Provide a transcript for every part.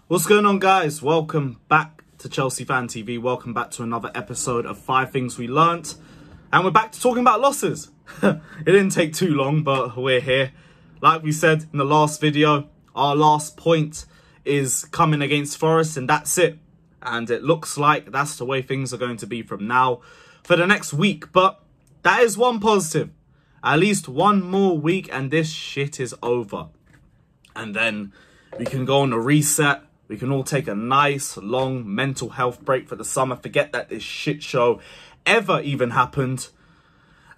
What's going on, guys? Welcome back to Chelsea Fan TV. Welcome back to another episode of 5 Things We Learnt. And we're back to talking about losses. It didn't take too long, but we're here. Like we said in the last video, our last point is coming against Forest, and that's it. And it looks like that's the way things are going to be from now for the next week. But that is one positive. At least one more week and this shit is over. And then we can go on a reset. We can all take a nice, long mental health break for the summer. Forget that this shit show ever even happened.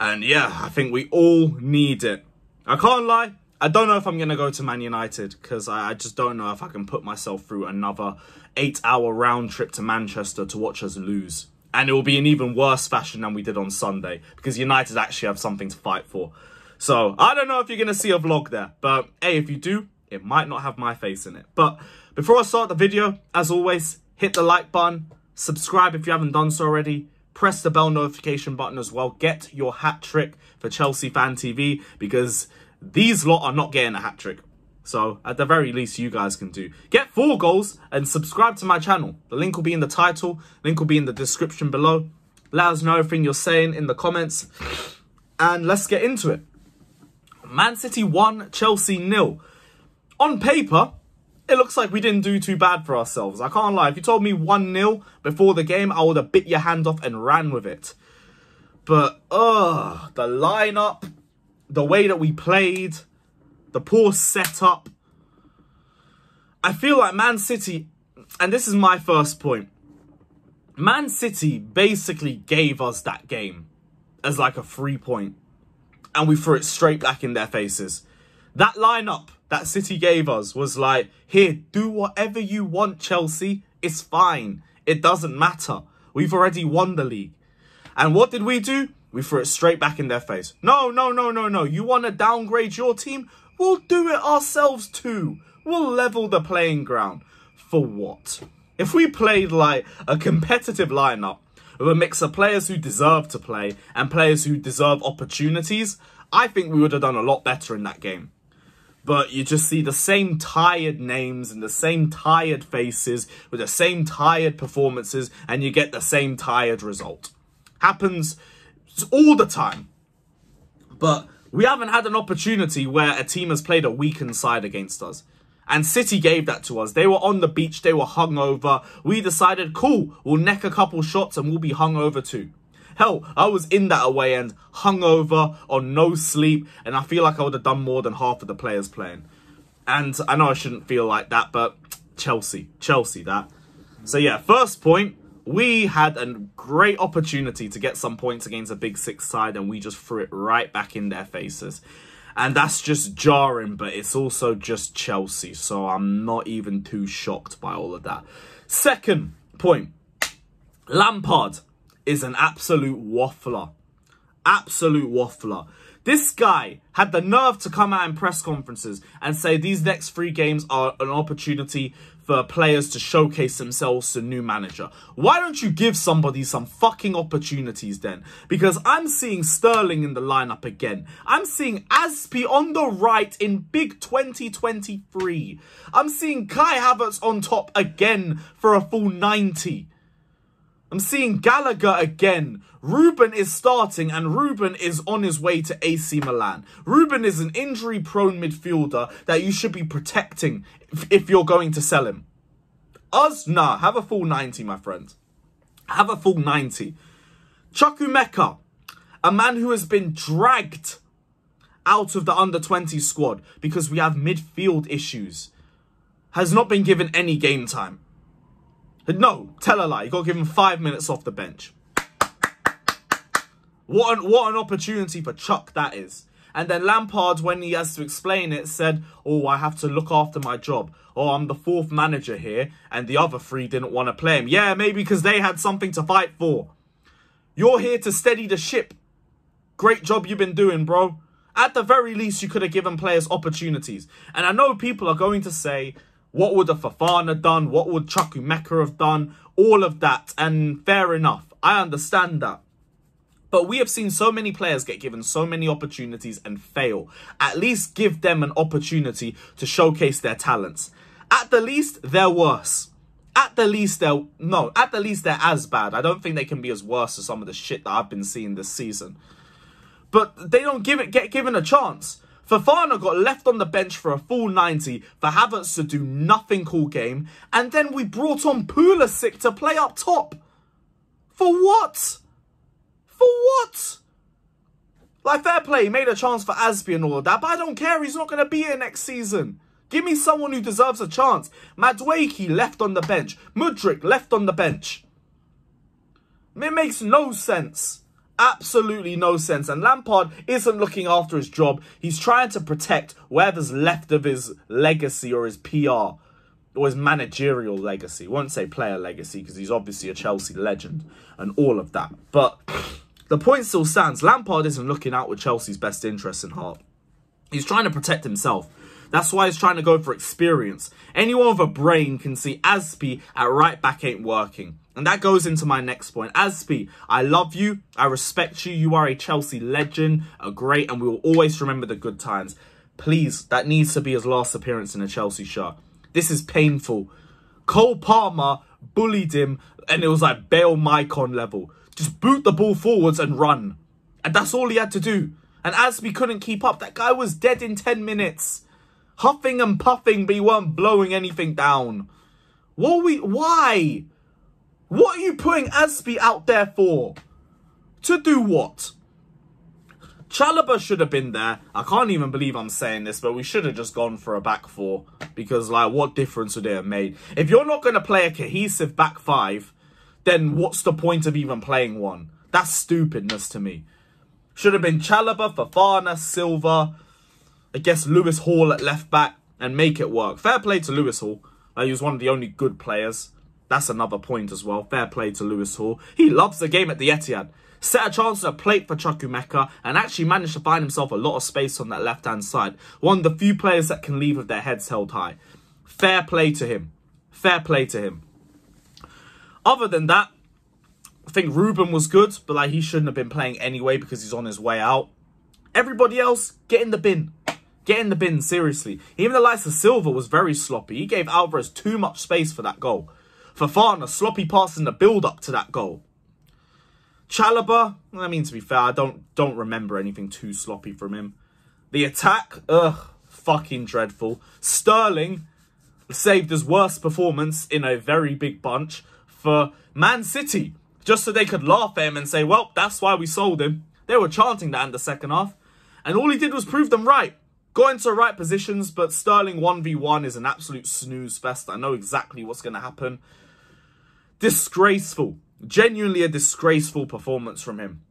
And yeah, I think we all need it. I can't lie. I don't know if I'm going to go to Man United because I just don't know if I can put myself through another 8-hour round trip to Manchester to watch us lose. And it will be in even worse fashion than we did on Sunday because United actually have something to fight for. So I don't know if you're going to see a vlog there. But hey, if you do, it might not have my face in it. But before I start the video, as always, hit the like button, subscribe if you haven't done so already, press the bell notification button as well, get your hat trick for Chelsea Fan TV because these lot are not getting a hat trick. So at the very least, you guys can do. Get 4 goals and subscribe to my channel. The link will be in the title, link will be in the description below. Let us know everything you're saying in the comments and let's get into it. Man City 1, Chelsea 0. On paper, it looks like we didn't do too bad for ourselves. I can't lie. If you told me 1-0 before the game, I would have bit your hand off and ran with it. But, the lineup, the way that we played, the poor setup. I feel like Man City, and this is my first point, Man City basically gave us that game as like a free point. And we threw it straight back in their faces. That lineup that City gave us was like, here, do whatever you want, Chelsea. It's fine. It doesn't matter. We've already won the league. And what did we do? We threw it straight back in their face. No. You want to downgrade your team? We'll do it ourselves too. We'll level the playing ground. For what? If we played like a competitive lineup with a mix of players who deserve to play and players who deserve opportunities, I think we would have done a lot better in that game. But you just see the same tired names and the same tired faces with the same tired performances and you get the same tired result. Happens all the time. But we haven't had an opportunity where a team has played a weakened side against us. And City gave that to us. They were on the beach, they were hungover. We decided, cool, we'll neck a couple shots and we'll be hungover too. Hell, I was in that away end, hungover, on no sleep, and I feel like I would have done more than half of the players playing. And I know I shouldn't feel like that, but Chelsea that. So yeah, first point, we had a great opportunity to get some points against a Big Six side, and we just threw it right back in their faces. And that's just jarring, but it's also just Chelsea, so I'm not even too shocked by all of that. Second point, Lampard is an absolute waffler. Absolute waffler. This guy had the nerve to come out in press conferences and say these next 3 games are an opportunity for players to showcase themselves to a new manager. Why don't you give somebody some fucking opportunities then? Because I'm seeing Sterling in the lineup again. I'm seeing Aspi on the right in big 2023. I'm seeing Kai Havertz on top again for a full 90. I'm seeing Gallagher again. Ruben is starting and Ruben is on his way to AC Milan. Ruben is an injury-prone midfielder that you should be protecting if you're going to sell him. Us? Nah, have a full 90, my friend. Have a full 90. Chukwuemeka, a man who has been dragged out of the under-20 squad because we have midfield issues, has not been given any game time. No, tell a lie. You got to give him 5 minutes off the bench. What an opportunity for Chuck that is. And then Lampard, when he has to explain it, said, oh, I have to look after my job. Oh, I'm the 4th manager here, and the other 3 didn't want to play him. Yeah, maybe because they had something to fight for. You're here to steady the ship. Great job you've been doing, bro. At the very least, you could have given players opportunities. And I know people are going to say, what would a Fofana done? What would Chukwuemeka have done? All of that. And fair enough. I understand that. But we have seen so many players get given so many opportunities and fail. At least give them an opportunity to showcase their talents. At the least, they're worse. At the least, they're as bad. I don't think they can be as worse as some of the shit that I've been seeing this season. But they don't get given a chance. Fofana got left on the bench for a full 90 for Havertz to do nothing all game. And then we brought on Pulisic to play up top. For what? For what? Like, fair play, he made a chance for Aspi and all of that, but I don't care. He's not going to be here next season. Give me someone who deserves a chance. Madueke left on the bench. Mudryk left on the bench. It makes no sense. Absolutely no sense. And Lampard isn't looking after his job. He's trying to protect whatever's left of his legacy or his PR or his managerial legacy. I won't say player legacy because he's obviously a Chelsea legend and all of that. But the point still stands. Lampard isn't looking out with Chelsea's best interests in heart. He's trying to protect himself. That's why he's trying to go for experience. Anyone with a brain can see Aspi at right back ain't working. And that goes into my next point. Aspi, I love you. I respect you. You are a Chelsea legend, a great, and we will always remember the good times. Please, that needs to be his last appearance in a Chelsea shirt. This is painful. Cole Palmer bullied him, and it was like Bale Maicon level. Just boot the ball forwards and run. And that's all he had to do. And Aspi couldn't keep up. That guy was dead in 10 minutes. Huffing and puffing, but he weren't blowing anything down. Why? What are you putting Aspi out there for? To do what? Chalobah should have been there. I can't even believe I'm saying this, but we should have just gone for a back four. Because, like, what difference would it have made? If you're not going to play a cohesive back five, then what's the point of even playing one? That's stupidness to me. Should have been Chalobah, Fofana, Silva, I guess Lewis Hall at left back, and make it work. Fair play to Lewis Hall. He was one of the only good players. That's another point as well. Fair play to Lewis Hall. He loves the game at the Etihad. Set a chance at a plate for Chukwuemeka and actually managed to find himself a lot of space on that left-hand side. One of the few players that can leave with their heads held high. Fair play to him. Fair play to him. Other than that, I think Ruben was good, but like he shouldn't have been playing anyway because he's on his way out. Everybody else, get in the bin. Get in the bin, seriously. Even the likes of Silva was very sloppy. He gave Alvarez too much space for that goal. Fofana, sloppy pass in the build-up to that goal. Chalobah, I mean, to be fair, I don't remember anything too sloppy from him. The attack, fucking dreadful. Sterling saved his worst performance in a very big bunch for Man City. Just so they could laugh at him and say, well, that's why we sold him. They were chanting that in the second half. And all he did was prove them right. Got into the right positions, but Sterling 1v1 is an absolute snooze fest. I know exactly what's going to happen. Disgraceful. Genuinely a disgraceful performance from him.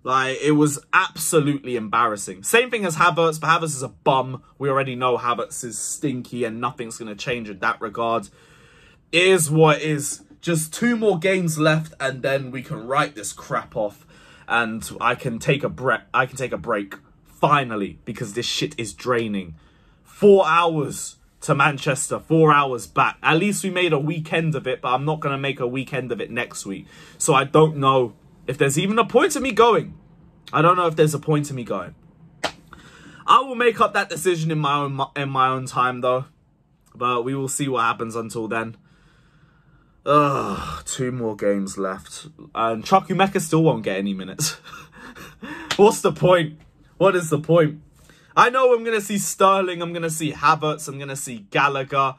Like, it was absolutely embarrassing. Same thing as Havertz, but Havertz is a bum. We already know Havertz is stinky and nothing's going to change in that regard. It is what it is. Just 2 more games left and then we can write this crap off. And I can take a break. Finally, because this shit is draining. 4 hours to Manchester, 4 hours back. At least we made a weekend of it, but I'm not going to make a weekend of it next week. So I don't know if there's even a point of me going. I don't know if there's a point of me going. I will make up that decision in my own time, though. But we will see what happens until then. 2 more games left. And Chukwuemeka still won't get any minutes. What's the point? What is the point? I know I'm going to see Sterling, I'm going to see Havertz, I'm going to see Gallagher, I'm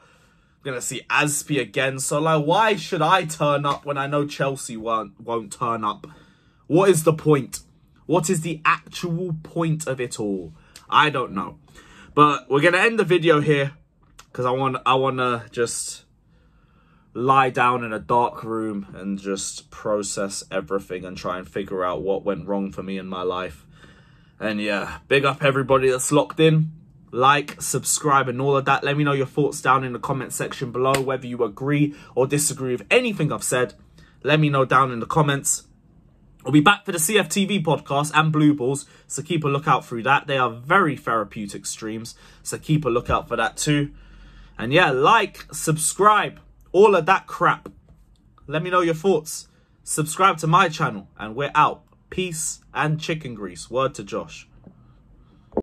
going to see Aspi again. So, like, why should I turn up when I know Chelsea won't turn up? What is the point? What is the actual point of it all? I don't know. But we're going to end the video here because I want to just lie down in a dark room and just process everything and try and figure out what went wrong for me in my life. And yeah, big up everybody that's locked in. Like, subscribe and all of that. Let me know your thoughts down in the comment section below. Whether you agree or disagree with anything I've said, let me know down in the comments. I'll be back for the CFTV podcast and Blue Balls, so keep a lookout through that. They are very therapeutic streams, so keep a lookout for that too. And yeah, like, subscribe, all of that crap. Let me know your thoughts. Subscribe to my channel, and we're out. Peace and chicken grease. Word to Josh.